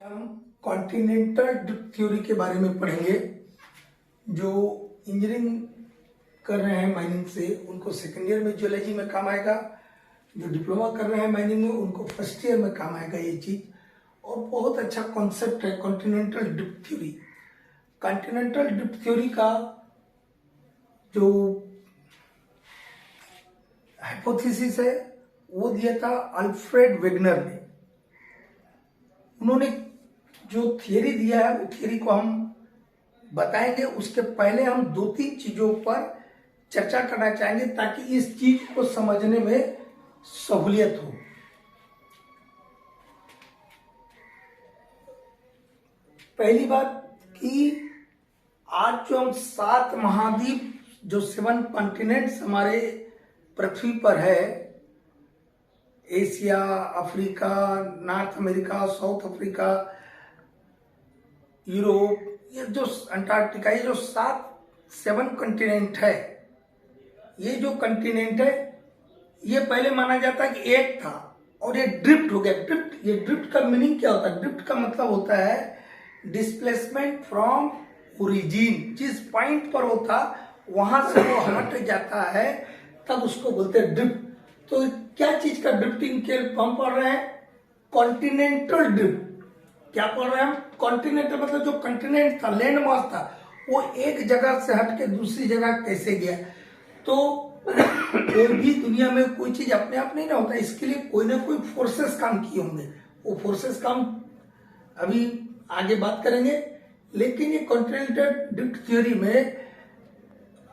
हम continental drift theory के बारे में पढ़ेंगे। जो इंजीनियरिंग कर रहे हैं माइनिंग से उनको सेकेंड ईयर में जियोलॉजी में काम आएगा, जो डिप्लोमा कर रहे हैं माइनिंग में उनको फर्स्ट ईयर में काम आएगा ये चीज। और बहुत अच्छा कॉन्सेप्ट है continental drift theory. Continental drift theory का जो हाइपोथेसिस है वो दिया था अल्फ्रेड वेगनर ने। उन्होंने जो थियरी दिया है वो थियरी को हम बताएंगे। उसके पहले हम दो तीन चीजों पर चर्चा करना चाहेंगे ताकि इस चीज को समझने में सहूलियत हो। पहली बात कि आज जो हम 7 महाद्वीप जो 7 कॉन्टिनेंट्स हमारे पृथ्वी पर है, Asia, Africa, north America, south Africa, Europe, ये जो अंटार्कटिका, ये जो 7 कॉन्टिनेंट है, ये जो कॉन्टिनेंट है ये पहले माना जाता है कि एक था और ये ड्रिफ्ट हो गया। ये ड्रिफ्ट का मीनिंग क्या होता है? ड्रिफ्ट का मतलब होता है डिस्प्लेसमेंट फ्रॉम ओरिजिन। जिस पॉइंट पर वो था वहां से वो हट जाता है तब उसको बोलते हैं ड्रिफ्ट। तो क्या चीज का ड्रिफ्टिंग के हम पढ़ रहे हैं? Continental drift. क्या पढ़ रहे हैं हम? कॉन्टिनेंटल मतलब जो कॉन्टिनेंट था, लैंड मास था, वो एक जगह से हट के दूसरी जगह कैसे गया। तो कोई भी दुनिया में कोई चीज अपने आप नहीं ना होता, इसके लिए कोई ना कोई फोर्सेस काम किए होंगे। वो फोर्सेस काम अभी आगे बात करेंगे। लेकिन ये कॉन्टिनेंटल ड्रिफ्ट थ्योरी में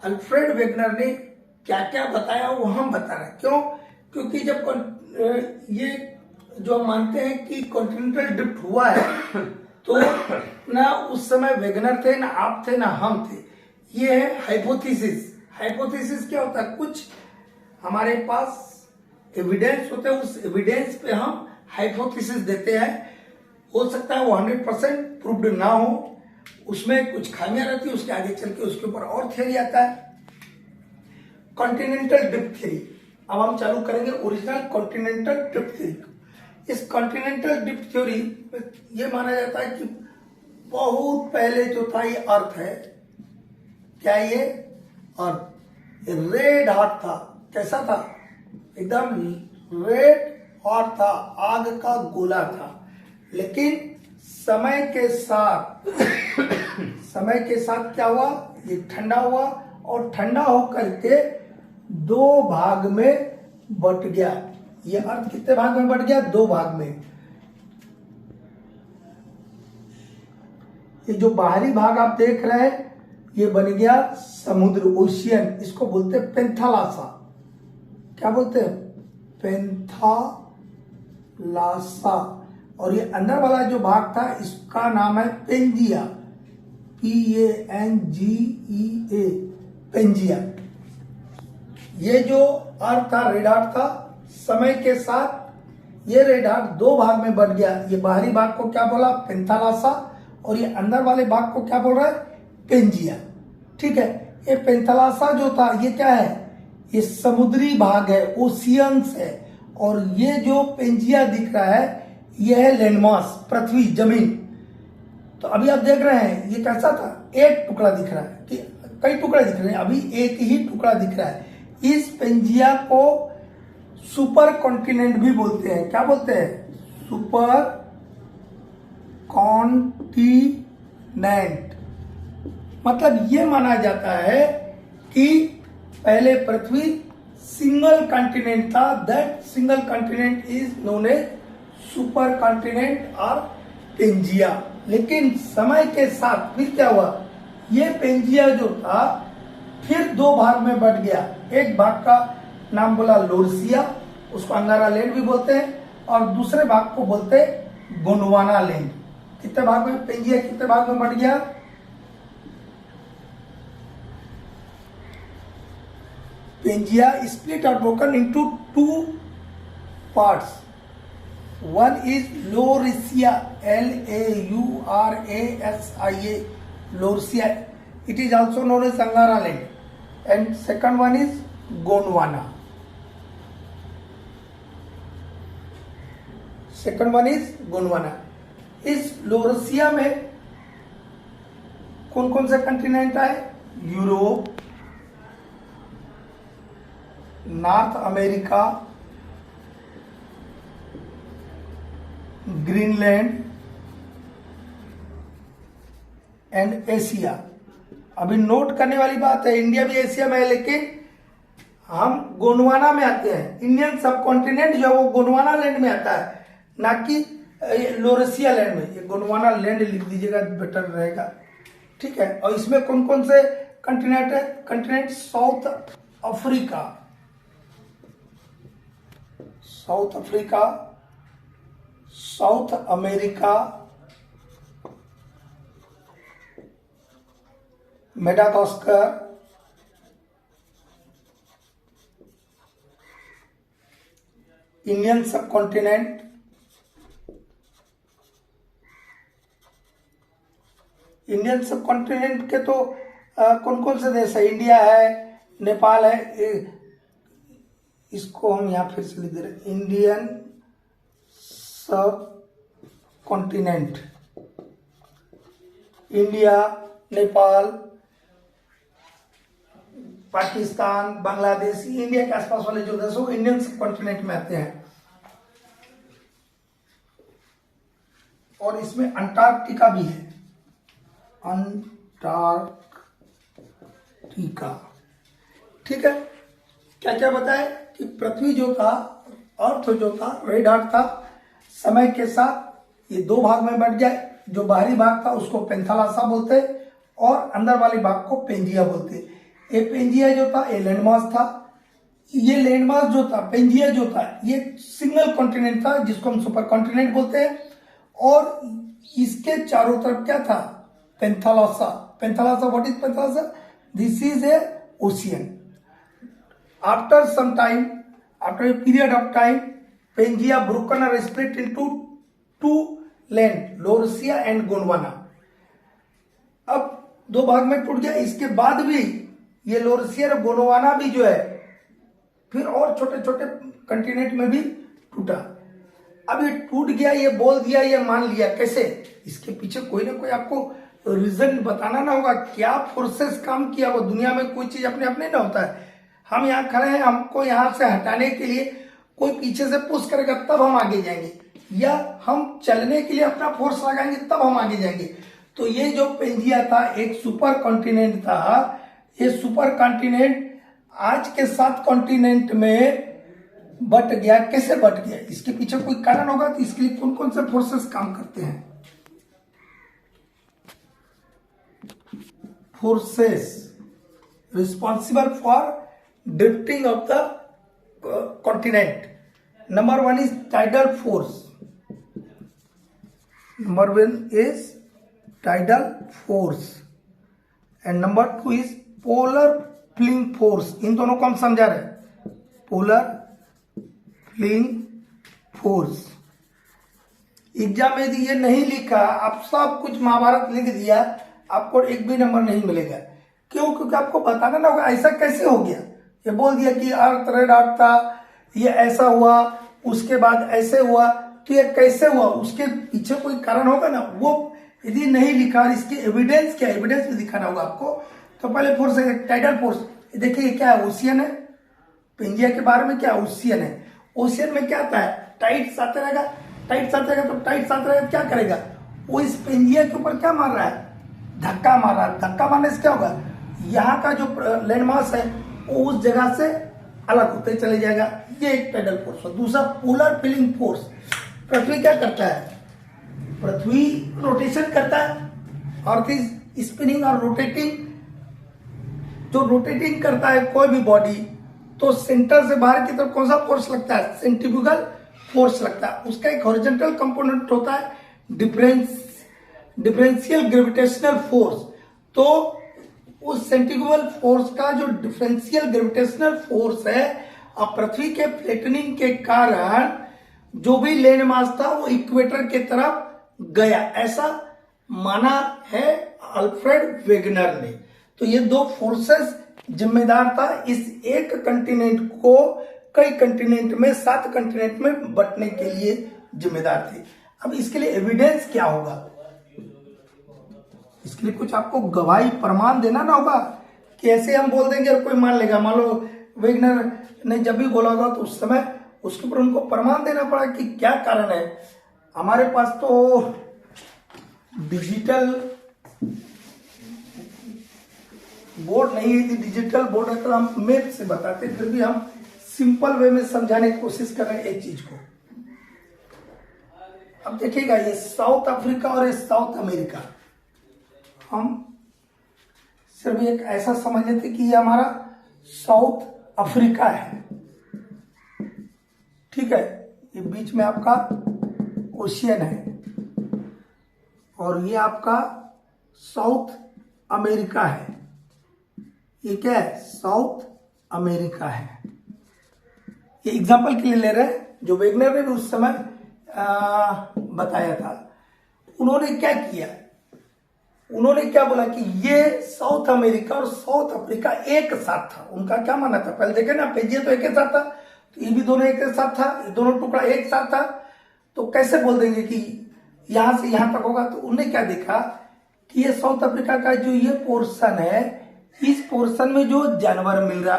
अल्फ्रेड वेगनर ने क्या क्या बताया वो हम बता रहे हैं। क्यों? क्योंकि जब ये जो हम मानते हैं कि कॉन्टिनेंटल ड्रिफ्ट हुआ है तो ना उस समय वेगनर थे, ना आप थे, ना हम थे। ये है हाइपोथेसिस। हाइपोथेसिस क्या होता है? कुछ हमारे पास एविडेंस होते हैं, उस एविडेंस पे हम हाइपोथेसिस देते हैं। हो सकता है वो 100% प्रूव्ड ना हो, उसमें कुछ खामियां रहती है, उसके आगे चल के उसके ऊपर और थियरी आता है। कॉन्टिनेंटल ड्रिफ्ट थ्योरी अब हम चालू करेंगे। Original continental drift theory. इस कॉन्टिनेंटल ड्रिफ्ट थ्योरी ये माना जाता है कि बहुत पहले जो था ये अर्थ है। क्या ये अर्थ रेड हॉट था? कैसा था? एकदम रेड हॉट था, आग का गोला था। लेकिन समय के साथ क्या हुआ? ये ठंडा हुआ और ठंडा होकर के 2 भाग में बट गया। ये अर्थ कितने भाग में बट गया? 2 भाग में। ये जो बाहरी भाग आप देख रहे हैं ये बन गया समुद्र, ओशियन। इसको बोलते हैं पेंथालासा। क्या बोलते हैं? पेंथालासा। और ये अंदर वाला जो भाग था इसका नाम है पेंजिया, PANGEA, पेंजिया। ये जो अर्थ था रेड हार्ट था, समय के साथ ये रेड हार्ट 2 भाग में बट गया। ये बाहरी भाग को क्या बोला? पेंथालासा। और ये अंदर वाले भाग को क्या बोल रहा है? पेंजिया। ठीक है। ये पेंथालासा जो था ये क्या है? ये समुद्री भाग है, ओशियंस है। और ये जो पेंजिया दिख रहा है ये है लैंडमास, पृथ्वी, जमीन। तो अभी आप देख रहे हैं ये कैसा था? एक टुकड़ा दिख रहा है कि कई टुकड़े दिख रहे हैं? अभी एक ही टुकड़ा दिख रहा है। इस पेंजिया को सुपर कॉन्टिनेंट भी बोलते हैं। क्या बोलते हैं? Super continent. मतलब ये माना जाता है कि पहले पृथ्वी सिंगल कॉन्टिनेंट था। That single continent is known as super continent और पेंजिया। लेकिन समय के साथ फिर क्या हुआ? ये पेंजिया जो था फिर 2 भाग में बट गया। एक भाग का नाम बोला लोरसिया, उसको अंगारा लैंड भी बोलते हैं, और दूसरे भाग को बोलते हैं गोंडवाना लैंड। कितने भाग में पेंजिया कितने भाग में बट गया? पेंजिया स्प्लिट और broken into 2 parts. One is Laurasia, LAURASIA, Laurasia. It is also known as Angara land. And second one is Gondwana. Second one is Gondwana. इस लोरेशिया में कौन कौन से कंटिनेंट आए? Europe, north America, Greenland and Asia. अभी note करने वाली बात है, इंडिया भी एशिया में है, लेकिन हम गोंडवाना में आते हैं। इंडियन सब कॉन्टिनेंट जो है वो गोंडवाना लैंड में आता है, ना कि लोरेशिया लैंड में। ये गोंडवाना लैंड लिख दीजिएगा, बेटर रहेगा, ठीक है। और इसमें कौन कौन से कंटिनेंट है? Continent south Africa, south Africa, south America, Madagascar, Indian सब कॉन्टिनेंट, इंडियन सब कॉन्टिनेंट के तो कौन कौन से देश है? इंडिया है, नेपाल है, इसको हम यहां फिर से लिख दे रहे हैं, इंडियन सब continent, India, Nepal, Pakistan, Bangladesh, India के आसपास वाले जो देश हो इंडियन सब कॉन्टिनेंट में आते हैं। और इसमें अंटार्कटिका भी है, अंटार्कटिका, ठीक है। क्या क्या बताए कि पृथ्वी जो था, अर्थ जो था, रेड अर्थ था, समय के साथ ये दो भाग में बढ़ गया। जो बाहरी भाग था उसको पेंथालासा बोलते और अंदर वाले भाग को पेंजिया बोलते। ये पेंजिया जो था ये लैंडमास था। ये लैंडमास जो था, पेंजिया जो था, ये सिंगल कॉन्टिनेंट था जिसको हम सुपर कॉन्टिनेंट बोलते हैं। और इसके चारों तरफ क्या था? Panthalassa. Panthalassa, what is Panthalassa? This is a ocean. After some time, after a period of time, Pangaea broken और split into two land, Laurasia and Gondwana. अब दो भाग में टूट गया। इसके बाद भी ये लोरेशिया और गोंडवाना भी जो है फिर और छोटे छोटे कंटिनेंट में भी टूटा। अब ये टूट गया, ये बोल दिया, ये मान लिया, कैसे? इसके पीछे कोई ना कोई आपको रीजन बताना ना होगा। क्या फोर्सेस काम किया? वो दुनिया में कोई चीज अपने आप नहीं ना होता है। हम यहाँ खड़े हैं, हमको यहाँ से हटाने के लिए कोई पीछे से पुश करेगा तब हम आगे जाएंगे, या हम चलने के लिए अपना फोर्स लगाएंगे तब हम आगे जाएंगे। तो ये जो पेंजिया था एक सुपर कॉन्टिनेंट था। ये सुपर कॉन्टिनेंट आज के 7 कॉन्टिनेंट में बट गया। कैसे बट गया? इसके पीछे कोई कारण होगा। तो इसके लिए कौन कौन से फोर्सेस काम करते हैं? Forces responsible for drifting of the continent. Number 1 is tidal force. Number 1 is tidal force and number 2 is polar pulling force. इन दोनों को हम समझा रहे हैं। Polar प्लिंग force. एग्जाम में यदि ये नहीं लिखा, आप सब कुछ महाभारत लिख दिया, आपको एक भी नंबर नहीं मिलेगा। क्यों? क्योंकि आपको बताना ना होगा ऐसा कैसे हो गया। ये बोल दिया कि अर्थ रेड अर्थ था, ये ऐसा हुआ, उसके बाद ऐसे हुआ, तो ये कैसे हुआ? उसके पीछे कोई कारण होगा ना। वो यदि नहीं लिखा, इसके एविडेंस क्या? एविडेंस भी दिखाना होगा आपको। तो पहले फोर्स है टाइडल फोर्स। देखिए ये क्या है? ओशियन है। पेंजिया के बारे में क्या? ओशियन है। ओशियन में क्या आता है? टाइड्स आते रहेगा, टाइड्स आते रहेगा, तो टाइड्स आते रहेगा, क्या करेगा? वो इस पेंजिया के ऊपर क्या मार रहा है? धक्का मार रहा है। धक्का मारने से क्या होगा? यहाँ का जो लैंडमास है वो उस जगह से अलग होते चले जाएगा। ये एक टाइडल फोर्स है। दूसरा पोलर पिलिंग फोर्स। पृथ्वी क्या करता है? पृथ्वी रोटेशन करता है, अर्थ इज स्पिनिंग और रोटेटिंग। जो रोटेटिंग करता है कोई भी बॉडी, तो सेंटर से बाहर की तरफ कौन सा फोर्स लगता है? सेंट्रीफ्यूगल फोर्स लगता है। उसका एक हॉरिजॉन्टल कंपोनेंट होता है डिफरेंशियल ग्रेविटेशनल फोर्स। तो उस सेंट्रीफ्यूगल फोर्स का जो डिफरेंशियल ग्रेविटेशनल फोर्स है, अब पृथ्वी के फ्लैटनिंग के कारण जो भी लैंड मास था वो इक्वेटर के तरफ गया, ऐसा माना है अल्फ्रेड वेगनर ने। तो ये दो फोर्सेस जिम्मेदार था इस एक कंटिनेंट को कई कंटिनेंट में, 7 कंटिनेंट में बंटने के लिए जिम्मेदार थे। अब इसके लिए एविडेंस क्या होगा, इसके लिए कुछ आपको गवाही प्रमाण देना ना होगा कि ऐसे हम बोल देंगे और कोई मान लेगा। मान लो वेगनर ने जब भी बोला होगा तो उस समय उसके ऊपर उनको प्रमाण देना पड़ा कि क्या कारण है। हमारे पास तो डिजिटल बोर्ड नहीं है, डिजिटल बोर्ड है तो हम मैथ से बताते, फिर भी हम सिंपल वे में समझाने की कोशिश कर रहे हैं एक चीज को। अब देखिएगा ये साउथ अफ्रीका और ये साउथ अमेरिका, हम सिर्फ एक ऐसा समझ लेते कि ये हमारा साउथ अफ्रीका है, ठीक है। ये बीच में आपका ओशियन है और ये आपका साउथ अमेरिका है। ये क्या है, साउथ अमेरिका है। ये एग्जांपल के लिए ले रहे हैं, जो वेगनर ने भी उस समय बताया था। उन्होंने क्या किया, उन्होंने क्या बोला कि ये साउथ अमेरिका और साउथ अफ्रीका एक साथ था। उनका क्या मानना था, पहले देखे ना पेजिए तो एक साथ था, तो ये भी दोनों एक साथ था, ये दोनों टुकड़ा एक साथ था, तो कैसे बोल देंगे कि यहां से यहां तक होगा। तो उन्होंने क्या देखा कि ये साउथ अफ्रीका का जो ये पोर्शन है, इस पोर्शन में जो जानवर मिल रहा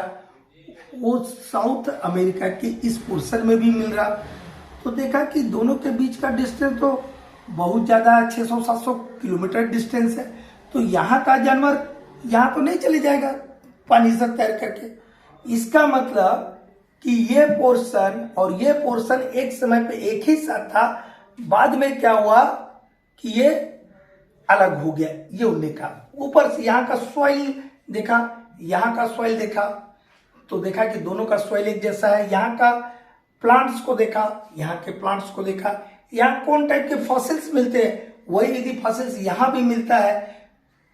वो साउथ अमेरिका के इस पोर्शन में भी मिल रहा। तो देखा कि दोनों के बीच का डिस्टेंस तो बहुत ज्यादा 600-700 किलोमीटर डिस्टेंस है, तो यहाँ का जानवर यहाँ तो नहीं चले जाएगा पानी से तैर करके। इसका मतलब कि ये पोर्शन और ये पोर्शन एक समय पे एक ही साथ था, बाद में क्या हुआ कि ये अलग हो गया। ये उन्होंने कहा ऊपर से यहाँ का सॉइल देखा, यहाँ का सॉइल देखा, तो देखा कि दोनों का सॉइल एक जैसा है। यहाँ का प्लांट्स को देखा, यहाँ के प्लांट्स को देखा, यहाँ कौन टाइप के फॉसिल्स मिलते हैं, वही यदि फॉसिल्स यहाँ भी मिलता है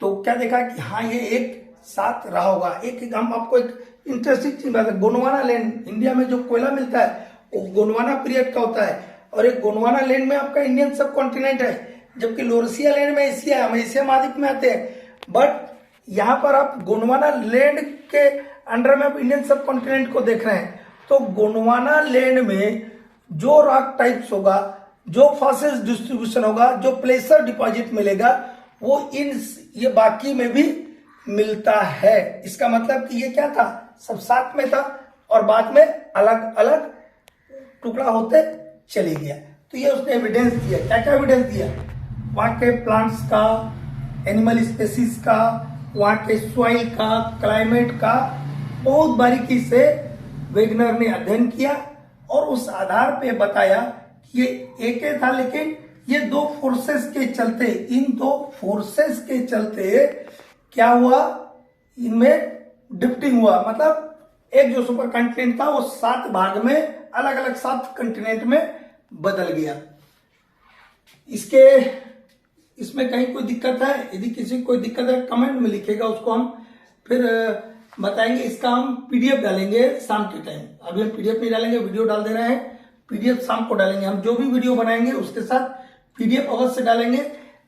तो क्या देखा कि हाँ ये एक साथ रहा होगा। एक हम आपको एक इंटरेस्टिंग चीज बात है, गोंडवाना लैंड, इंडिया में जो कोयला मिलता है वो गोंडवाना पीरियड का होता है, और एक गोंडवाना लैंड में आपका इंडियन सब कॉन्टिनेंट है, जबकि लोरेशिया लैंड में एशिया, हम एशिया महाद्वीप में आते हैं। बट यहाँ पर आप गोंडवाना लैंड के अंडर में आप इंडियन सब कॉन्टिनेंट को देख रहे हैं। तो गोंडवाना लैंड में जो रॉक टाइप्स होगा, जो फॉसिल्स डिस्ट्रीब्यूशन होगा, जो प्लेसर डिपॉजिट मिलेगा, वो इन ये बाकी में भी मिलता है। इसका मतलब कि ये क्या था, सब साथ में था और बाद में अलग अलग टुकड़ा होते चले गया। तो ये उसने एविडेंस दिया। क्या क्या एविडेंस दिया, वहां के प्लांट्स का, एनिमल स्पेसीज का, वहां के सॉइल का, क्लाइमेट का बहुत बारीकी से वेगनर ने अध्ययन किया और उस आधार पे बताया कि ये एक ही था, लेकिन ये दो फोर्सेस के चलते, इन दो फोर्सेस के चलते क्या हुआ, इनमें ड्रिफ्टिंग हुआ। मतलब एक जो सुपर कंटिनेंट था वो 7 भाग में अलग अलग 7 कंटिनेंट में बदल गया। इसमें कहीं कोई दिक्कत है, यदि किसी को कोई दिक्कत है कमेंट में लिखेगा, उसको हम फिर बताएंगे। इसका हम पीडीएफ डालेंगे शाम के टाइम, अभी हम पीडीएफ नहीं डालेंगे, वीडियो डाल दे रहे हैं, पीडीएफ शाम को डालेंगे। हम जो भी वीडियो बनाएंगे उसके साथ पीडीएफ अवश्य डालेंगे,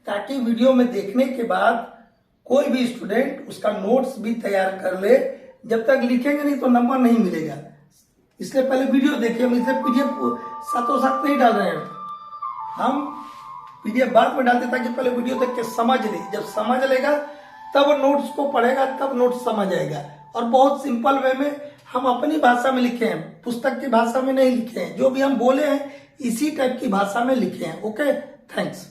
ताकि वीडियो में देखने के बाद कोई भी स्टूडेंट उसका नोट्स भी तैयार कर ले। जब तक लिखेंगे नहीं तो नंबर नहीं मिलेगा, इसलिए पहले वीडियो देखिए। हम इसे पीडीएफ साथों साथ नहीं डाल रहे हैं, हम पीडीएफ बाद में डालते ताकि पहले वीडियो देख के समझ ले। जब समझ लेगा तब नोट्स को पढ़ेगा, तब नोट्स समझ आएगा। और बहुत सिंपल वे में हम अपनी भाषा में लिखे हैं, पुस्तक की भाषा में नहीं लिखे हैं। जो भी हम बोले हैं इसी टाइप की भाषा में लिखे हैं। Okay, thanks.